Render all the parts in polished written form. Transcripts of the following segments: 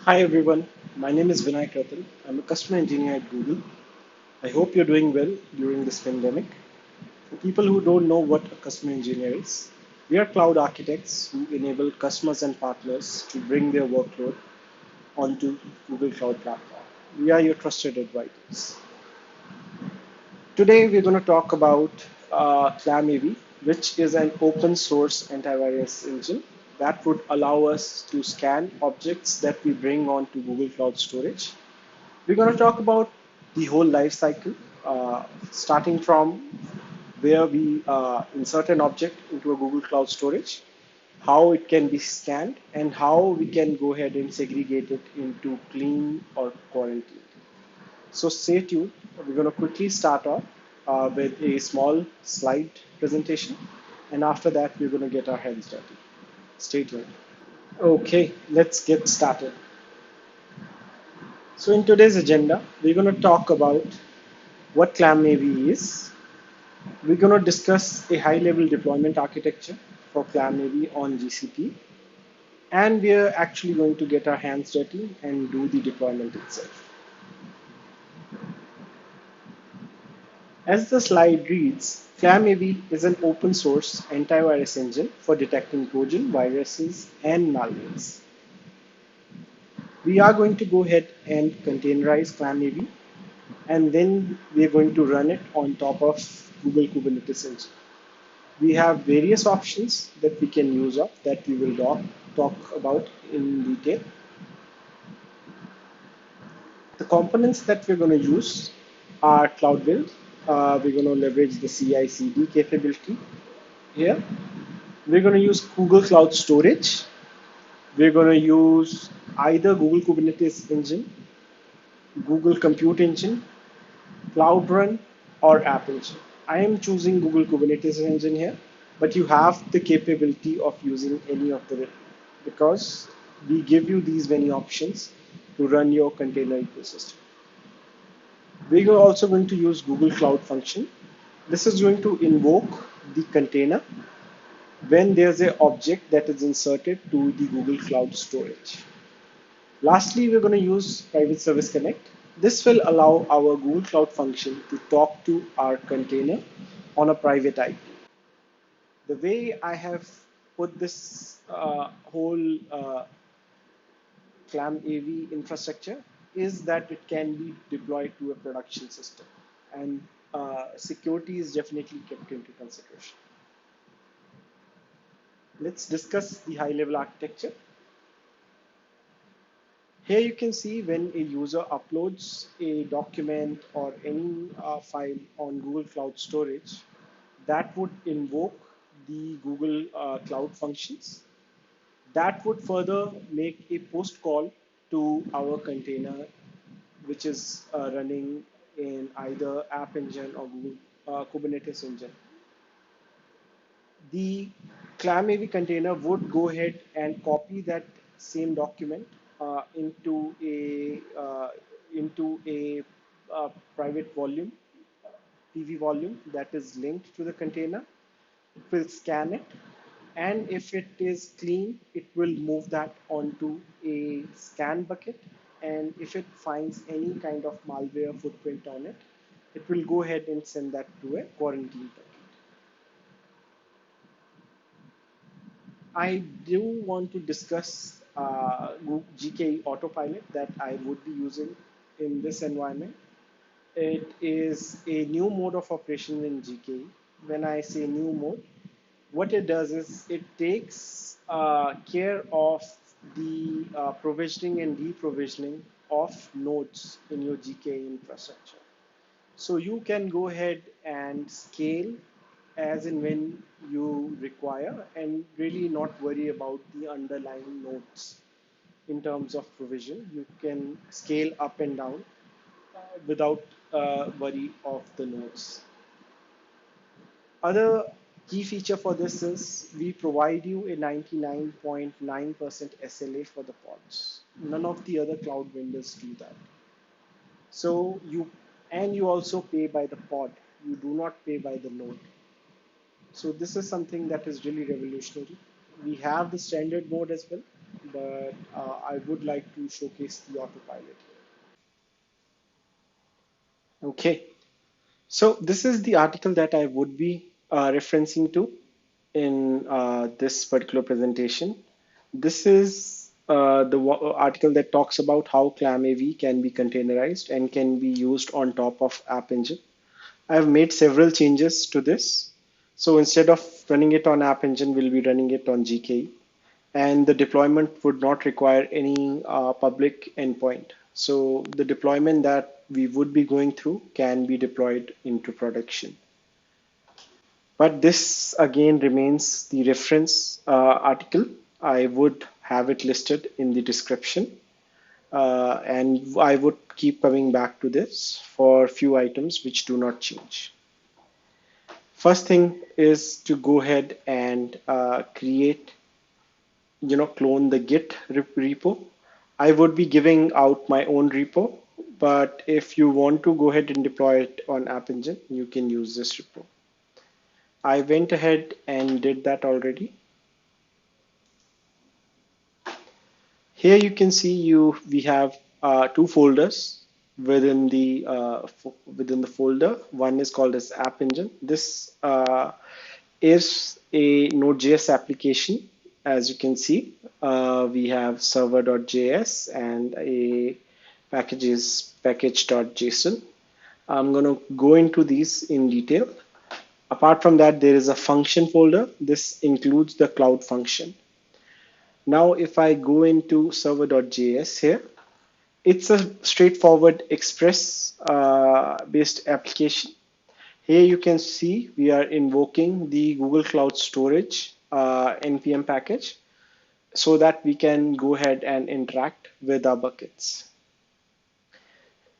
Hi everyone, my name is Vinay Kratal. I'm a customer engineer at Google. I hope you're doing well during this pandemic. For people who don't know what a customer engineer is, we are cloud architects who enable customers and partners to bring their workload onto Google Cloud Platform. We are your trusted advisors. Today we're going to talk about CLAM AV, which is an open source antivirus engine that would allow us to scan objects that we bring onto Google Cloud Storage. We're going to talk about the whole life cycle, starting from where we insert an object into a Google Cloud Storage, how it can be scanned, and how we can go ahead and segregate it into clean or quarantine. So stay tuned. We're going to quickly start off with a small slide presentation, and after that, we're going to get our hands dirty. Stay tuned. Okay, let's get started. So in today's agenda, we're going to talk about what ClamAV is. We're going to discuss a high-level deployment architecture for ClamAV on GCP, and we're actually going to get our hands dirty and do the deployment itself. As the slide reads, ClamAV is an open-source antivirus engine for detecting Trojan, viruses, and malwares. We are going to go ahead and containerize ClamAV, and then we're going to run it on top of Google Kubernetes Engine. We have various options that we can use up that we will talk about in detail. The components that we're going to use are Cloud Build. We're going to leverage the CI/CD capability here. We're going to use Google Cloud Storage. We're going to use either Google Kubernetes Engine, Google Compute Engine, Cloud Run, or App Engine. I am choosing Google Kubernetes Engine here, but you have the capability of using any of the because we give you these many options to run your container ecosystem. We are also going to use Google Cloud Function. This is going to invoke the container when there's an object that is inserted to the Google Cloud storage. Lastly, we're going to use Private Service Connect. This will allow our Google Cloud function to talk to our container on a private IP. The way I have put this whole CLAM AV infrastructure is that it can be deployed to a production system, and security is definitely kept into consideration. Let's discuss the high-level architecture. Here you can see when a user uploads a document or any file on Google Cloud Storage, that would invoke the Google Cloud functions. That would further make a post call to our container, which is running in either App Engine or Google Kubernetes Engine. The ClamAV container would go ahead and copy that same document into a private volume, PV volume that is linked to the container. It will scan it, and if it is clean, it will move that onto a scan bucket. And if it finds any kind of malware footprint on it, it will go ahead and send that to a quarantine bucket. I do want to discuss GKE autopilot that I would be using in this environment. It is a new mode of operation in GKE. When I say new mode, what it does is it takes care of the provisioning and deprovisioning of nodes in your GKE infrastructure. So you can go ahead and scale as and when you require and really not worry about the underlying nodes in terms of provision. You can scale up and down without worry of the nodes. Other key feature for this is we provide you a 99.9% SLA for the pods. None of the other cloud vendors do that. So you also pay by the pod. You do not pay by the node. So this is something that is really revolutionary. We have the standard mode as well. but I would like to showcase the autopilot. Okay, so this is the article that I would be referencing to in this particular presentation. This is the article that talks about how ClamAV can be containerized and can be used on top of App Engine. I've made several changes to this. So instead of running it on App Engine, we'll be running it on GKE. And the deployment would not require any public endpoint. So the deployment that we would be going through can be deployed into production. But this again remains the reference article. I would have it listed in the description. And I would keep coming back to this for a few items which do not change. First thing is to go ahead and create, clone the Git repo. I would be giving out my own repo, but if you want to go ahead and deploy it on App Engine, you can use this repo. I went ahead and did that already. Here you can see we have two folders within the folder. One is called as App Engine. This is a Node.js application. As you can see, we have server.js and a package is package.json. I'm going to go into these in detail. Apart from that, there is a function folder. This includes the cloud function. Now, if I go into server.js here, it's a straightforward Express based application. Here you can see we are invoking the Google Cloud Storage NPM package so that we can go ahead and interact with our buckets.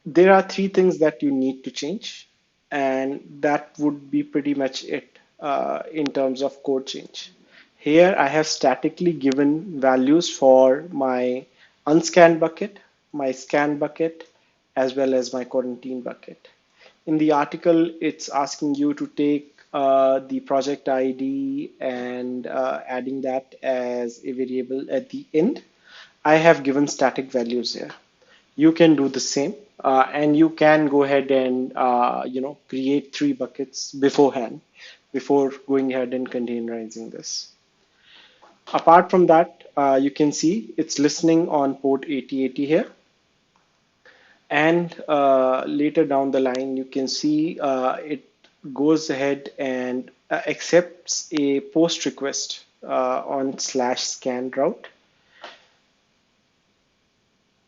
There are three things that you need to change, and that would be pretty much it in terms of code change. Here I have statically given values for my unscanned bucket, my scan bucket, as well as my quarantine bucket. In the article, it's asking you to take the project ID and adding that as a variable at the end. I have given static values here. You can do the same, and you can go ahead and create three buckets beforehand before going ahead and containerizing this. Apart from that, you can see it's listening on port 8080 here. And later down the line, you can see it goes ahead and accepts a post request on /scan route.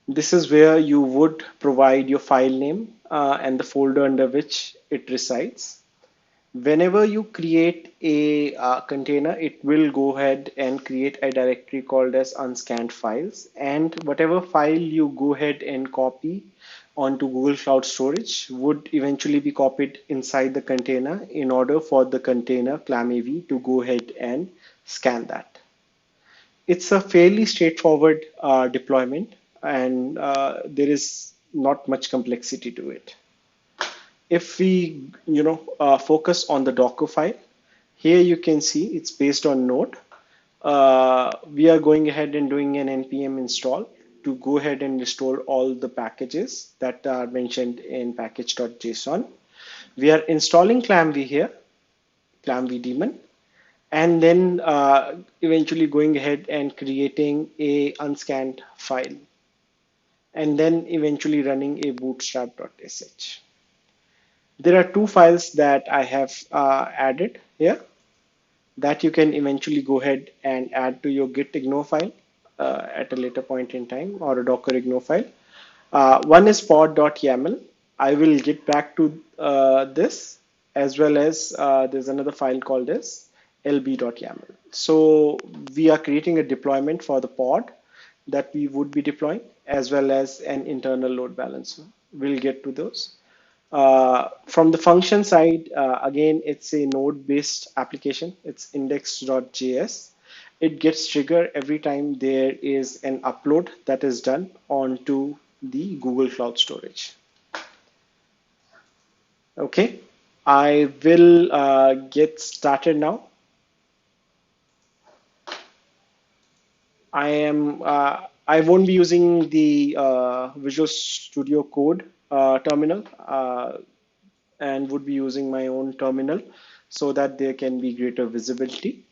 This is where you would provide your file name and the folder under which it resides. Whenever you create a container, it will go ahead and create a directory called as unscanned files. And whatever file you go ahead and copy onto Google Cloud Storage would eventually be copied inside the container in order for the container ClamAV to go ahead and scan that. It's a fairly straightforward deployment, and there is not much complexity to it. If we focus on the Docker file, here you can see it's based on Node. We are going ahead and doing an npm install to go ahead and install all the packages that are mentioned in package.json. We are installing ClamAV here, ClamAV daemon, and then eventually going ahead and creating a unscanned file, and then eventually running a bootstrap.sh. There are two files that I have added here that you can eventually go ahead and add to your git ignore file at a later point in time, or a docker ignore file. One is pod.yaml. I will get back to this, as well as there's another file called as lb.yaml. So we are creating a deployment for the pod that we would be deploying, as well as an internal load balancer. We'll get to those. From the function side, again, it's a node-based application. It's index.js. It gets triggered every time there is an upload that is done onto the Google Cloud Storage. Okay, I will get started now. I won't be using the Visual Studio Code terminal and would be using my own terminal so that there can be greater visibility.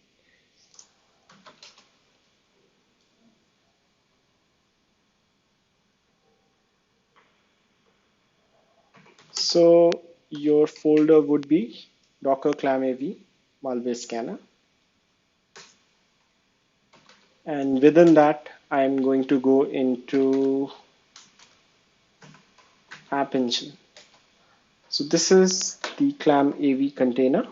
So your folder would be Docker ClamAV malware scanner. And within that, I'm going to go into App Engine. So this is the ClamAV container.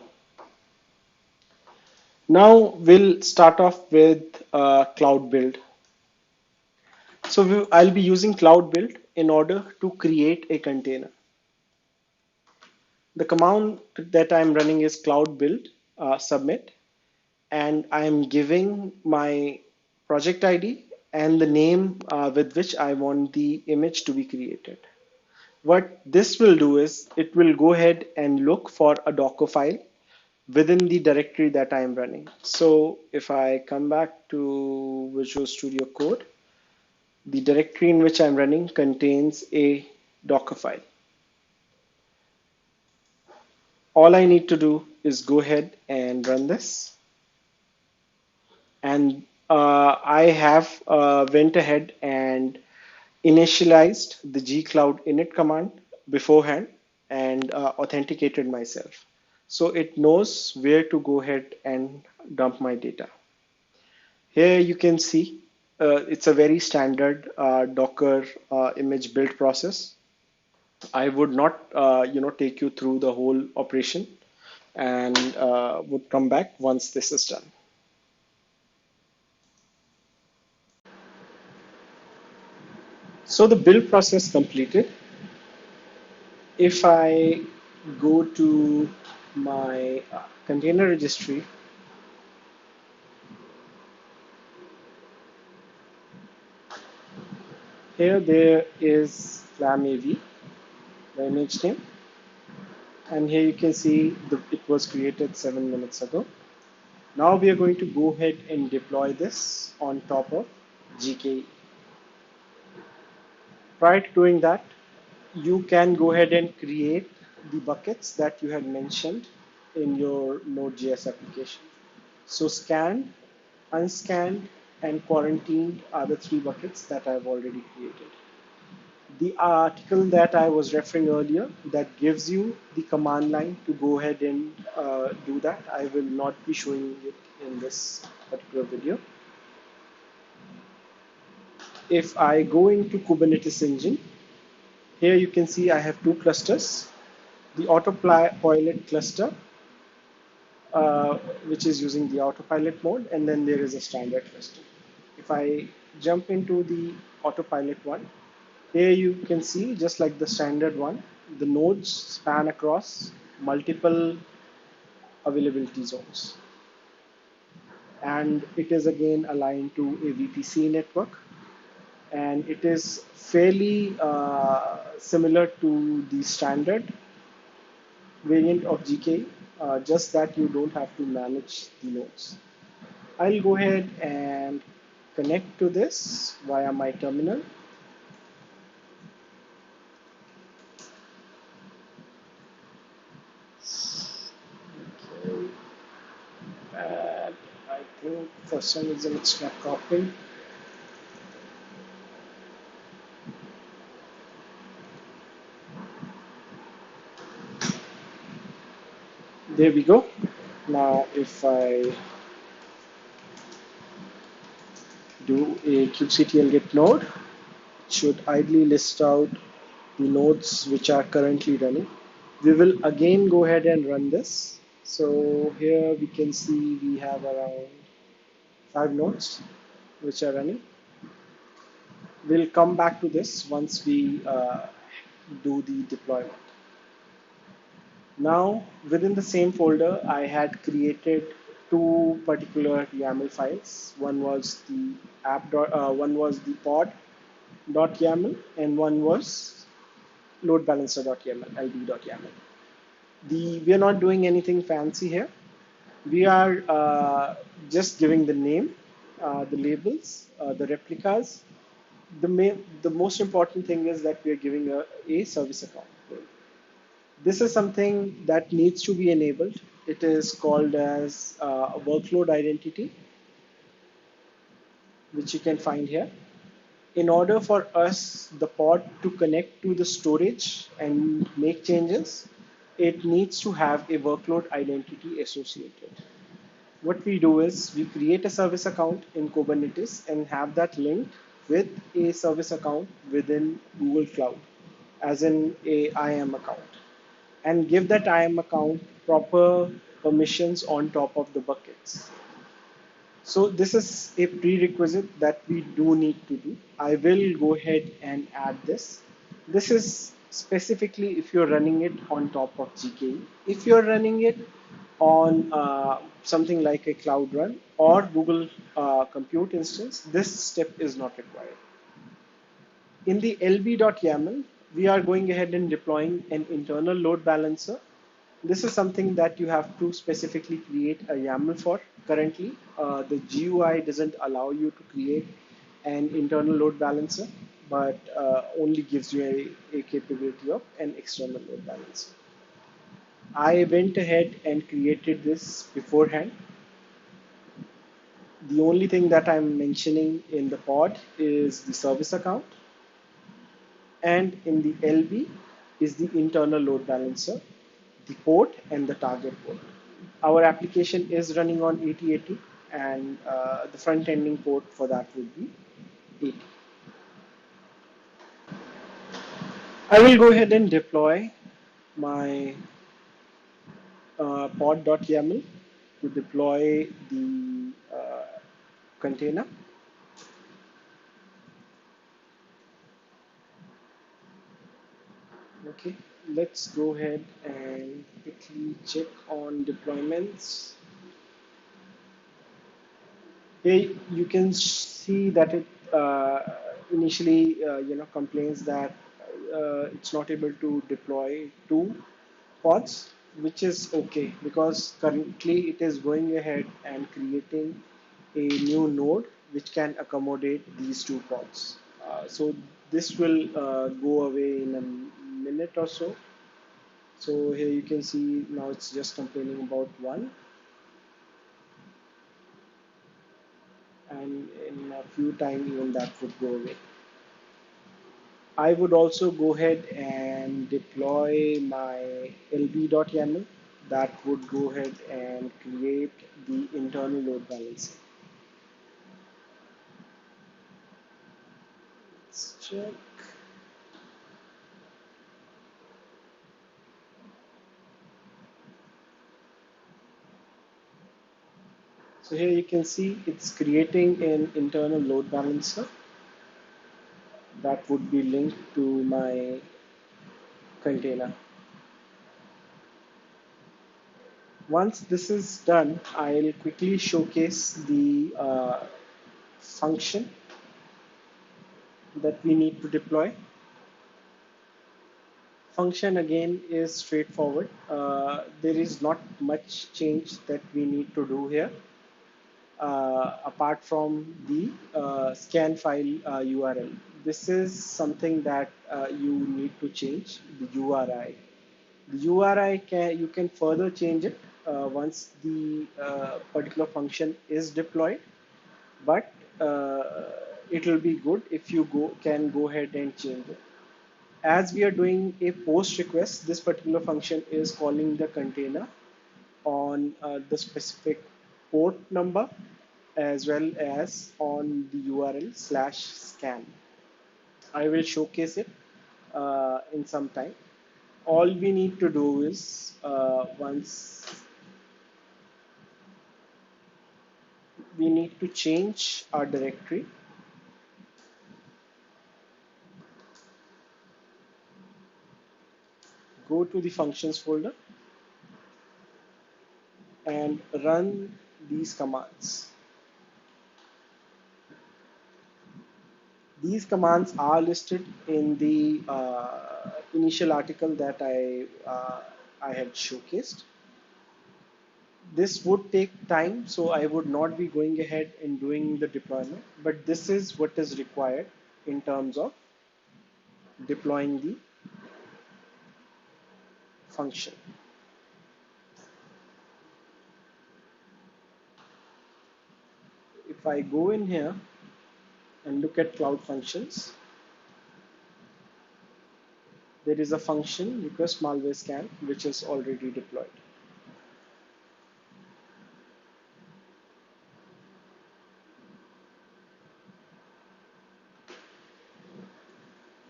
Now we'll start off with cloud build. So I'll be using cloud build in order to create a container. The command that I'm running is cloud build submit, and I'm giving my project ID and the name with which I want the image to be created. What this will do is it will go ahead and look for a Docker file within the directory that I'm running. So if I come back to Visual Studio Code, the directory in which I'm running contains a Docker file. All I need to do is go ahead and run this. And I have went ahead and initialized the gcloud init command beforehand and authenticated myself. So it knows where to go ahead and dump my data. Here you can see it's a very standard Docker image build process. I would not, take you through the whole operation and would come back once this is done. So the build process completed. If I go to my container registry, here there is ClamAV, the image name, and here you can see it was created 7 minutes ago. Now we are going to go ahead and deploy this on top of GKE. Prior to doing that, you can go ahead and create the buckets that you had mentioned in your Node.js application. So scanned, unscanned, and quarantined are the three buckets that I've already created. The article that I was referring earlier that gives you the command line to go ahead and do that, I will not be showing it in this particular video. If I go into Kubernetes Engine, here you can see I have two clusters. The autopilot cluster, which is using the autopilot mode, and then there is a standard cluster. If I jump into the autopilot one, here you can see, just like the standard one, the nodes span across multiple availability zones. And it is again aligned to a VPC network. And it is fairly similar to the standard variant of GK, just that you don't have to manage the nodes. I'll go ahead and connect to this via my terminal. Okay. And I think for some reason it's not copying. There we go. Now if I do a kubectl get node, it should idly list out the nodes which are currently running. We will again go ahead and run this. So here we can see we have around 5 nodes which are running. We'll come back to this once we do the deployment. Now within the same folder, I had created two particular YAML files. One was the one was the pod.yaml, and one was load balancer.yaml, ld.yaml. We are not doing anything fancy here. We are just giving the name the labels, the replicas. The most important thing is that we are giving a service account. This is something that needs to be enabled. It is called as a workload identity, which you can find here. In order for us, the pod, to connect to the storage and make changes, it needs to have a workload identity associated. What we do is we create a service account in Kubernetes and have that linked with a service account within Google Cloud, as in a IAM account, and give that IAM account proper permissions on top of the buckets. So this is a prerequisite that we do need to do. I will go ahead and add this. This is specifically if you're running it on top of GKE. If you're running it on something like a Cloud Run or Google Compute instance, this step is not required. In the lb.yaml, we are going ahead and deploying an internal load balancer. This is something that you have to specifically create a YAML for currently. The GUI doesn't allow you to create an internal load balancer, but only gives you a capability of an external load balancer. I went ahead and created this beforehand. The only thing that I'm mentioning in the pod is the service account, and in the LB is the internal load balancer, the port, and the target port. Our application is running on 8080, and the front ending port for that would be 80. I will go ahead and deploy my pod.yaml to deploy the container. Okay, let's go ahead and quickly check on deployments. Here you can see that it initially complains that it's not able to deploy two pods, which is okay because currently it is going ahead and creating a new node which can accommodate these two pods. So this will go away in a minute or so. So here you can see now it's just complaining about one, and in a few time even that would go away. I would also go ahead and deploy my lb.yaml that would go ahead and create the internal load balancer. Let's check. So here you can see it's creating an internal load balancer that would be linked to my container. Once this is done, I'll quickly showcase the function that we need to deploy. Function again is straightforward. There is not much change that we need to do here apart from the scan file URL. This is something that you need to change, the URI. The URI you can further change it once the particular function is deployed, but it will be good if you can go ahead and change it. As we are doing a post request, this particular function is calling the container on the specific port number as well as on the URL /scan. I will showcase it in some time. All we need to do is once we need to change our directory, go to the functions folder and run these commands. These commands are listed in the initial article that I had showcased. This would take time, so I would not be going ahead and doing the deployment, but this is what is required in terms of deploying the function. If I go in here and look at cloud functions, there is a function request malware scan which is already deployed.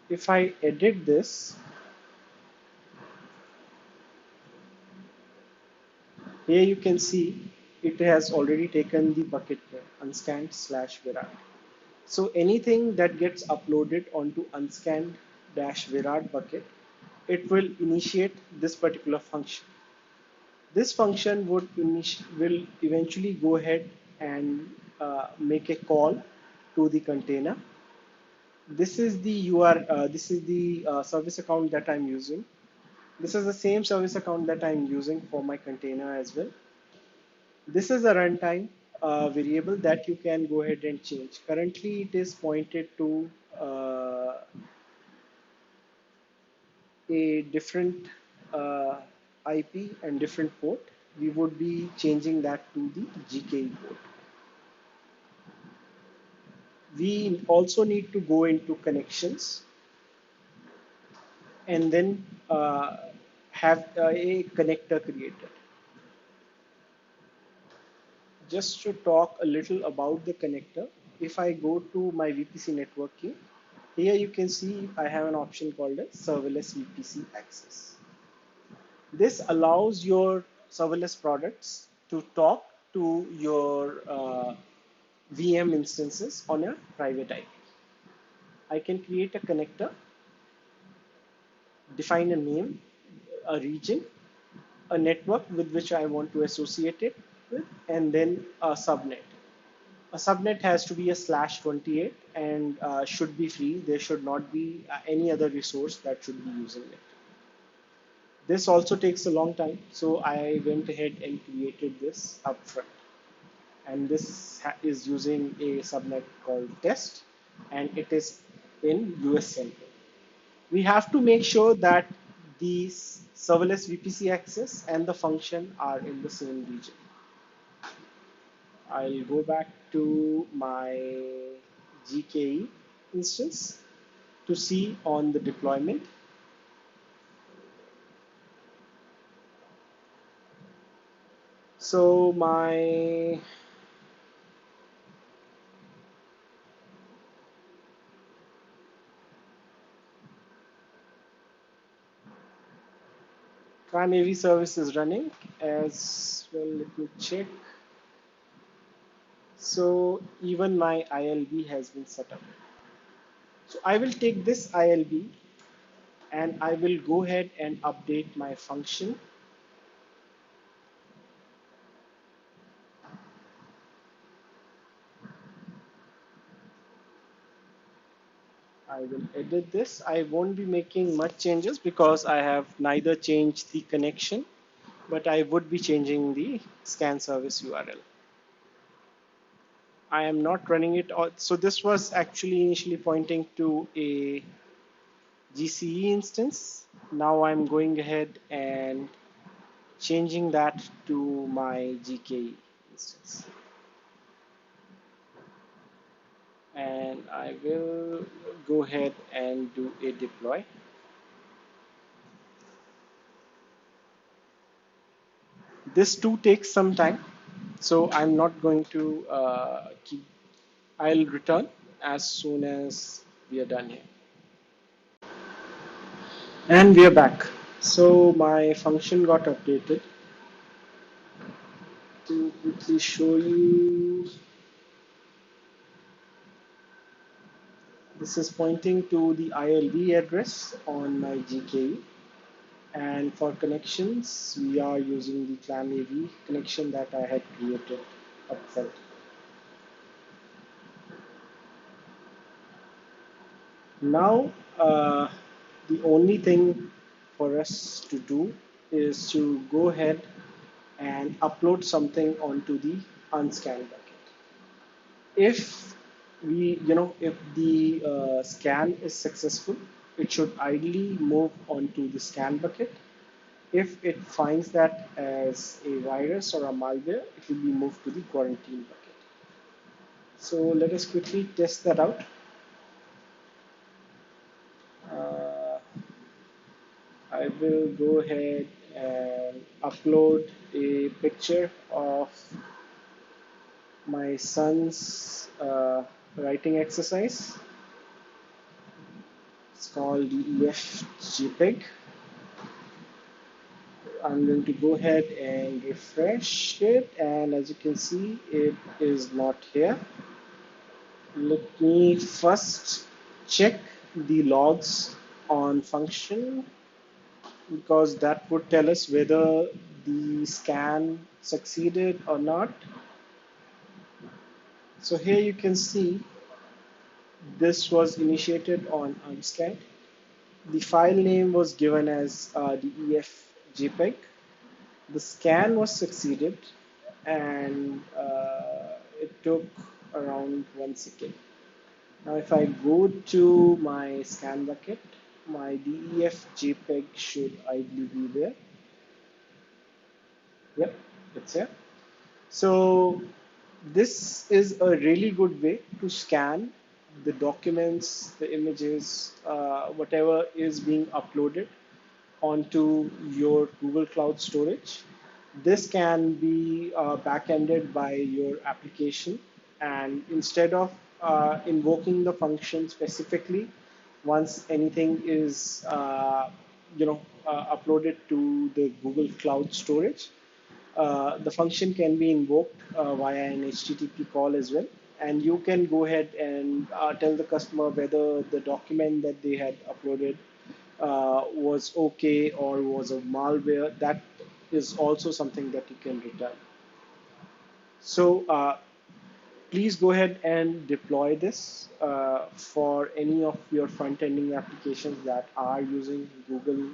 If I edit this, here you can see it has already taken the bucket here, unscanned slash virat. So anything that gets uploaded onto unscanned dash virat bucket, it will initiate this particular function. This function will eventually go ahead and make a call to the container. This is the this is the service account that I'm using. This is the same service account that I'm using for my container as well. This is a runtime variable that you can go ahead and change. Currently, it is pointed to a different IP and different port. We would be changing that to the GKE port. We also need to go into connections and then have a connector created. Just to talk a little about the connector, if I go to my VPC networking, here you can see I have an option called as serverless VPC access. This allows your serverless products to talk to your VM instances on a private IP. I can create a connector, define a name, a region, a network with which I want to associate it with, and then a subnet. A subnet has to be a /28 and should be free. There should not be any other resource that should be using it. This also takes a long time, so I went ahead and created this upfront. And this is using a subnet called test, and it is in US Central. We have to make sure that the serverless VPC access and the function are in the same region. I'll go back to my GKE instance to see on the deployment. So my ClamAV service is running as well. Let me check. So even my ILB has been set up. So I will take this ILB and I will go ahead and update my function. I will edit this. I won't be making much changes because I have neither changed the connection, but I would be changing the scan service URL. I am not running it. So this was actually initially pointing to a GCE instance. Now I'm going ahead and changing that to my GKE instance. And I will go ahead and do a deploy. This too takes some time, so I'm not going to keep. I'll return as soon as we are done here. And we are back. So my function got updated. To quickly show you, this is pointing to the ILB address on my GKE. And for connections, we are using the ClamAV connection that I had created upfront. Now, the only thing for us to do is to go ahead and upload something onto the unscanned bucket. If if the scan is successful, it should ideally move onto the scan bucket. If it finds that as a virus or a malware, it will be moved to the quarantine bucket. So let us quickly test that out. Uh, I will go ahead and upload a picture of my son's writing exercise. It's called DEF JPEG. I'm going to go ahead and refresh it, and as you can see, it is not here. Let me first check the logs on function, because that would tell us whether the scan succeeded or not. So here you can see this was initiated on unscan. The file name was given as DEF JPEG. The scan was succeeded, and it took around 1 second. Now if I go to my scan bucket, my DEF JPEG should ideally be there. Yep, it's here. So this is a really good way to scan the documents, the images, whatever is being uploaded onto your Google Cloud storage. This can be back-ended by your application, and instead of invoking the function specifically, once anything is uploaded to the Google Cloud storage, the function can be invoked via an HTTP call as well. And you can go ahead and tell the customer whether the document that they had uploaded was okay or was a malware. That is also something that you can return. So please go ahead and deploy this for any of your front-ending applications that are using Google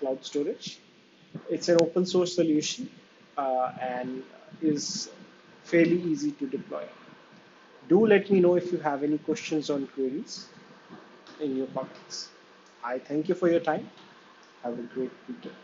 Cloud Storage. It's an open source solution and is fairly easy to deploy. Do let me know if you have any questions or queries in your comments. I thank you for your time. Have a great weekend.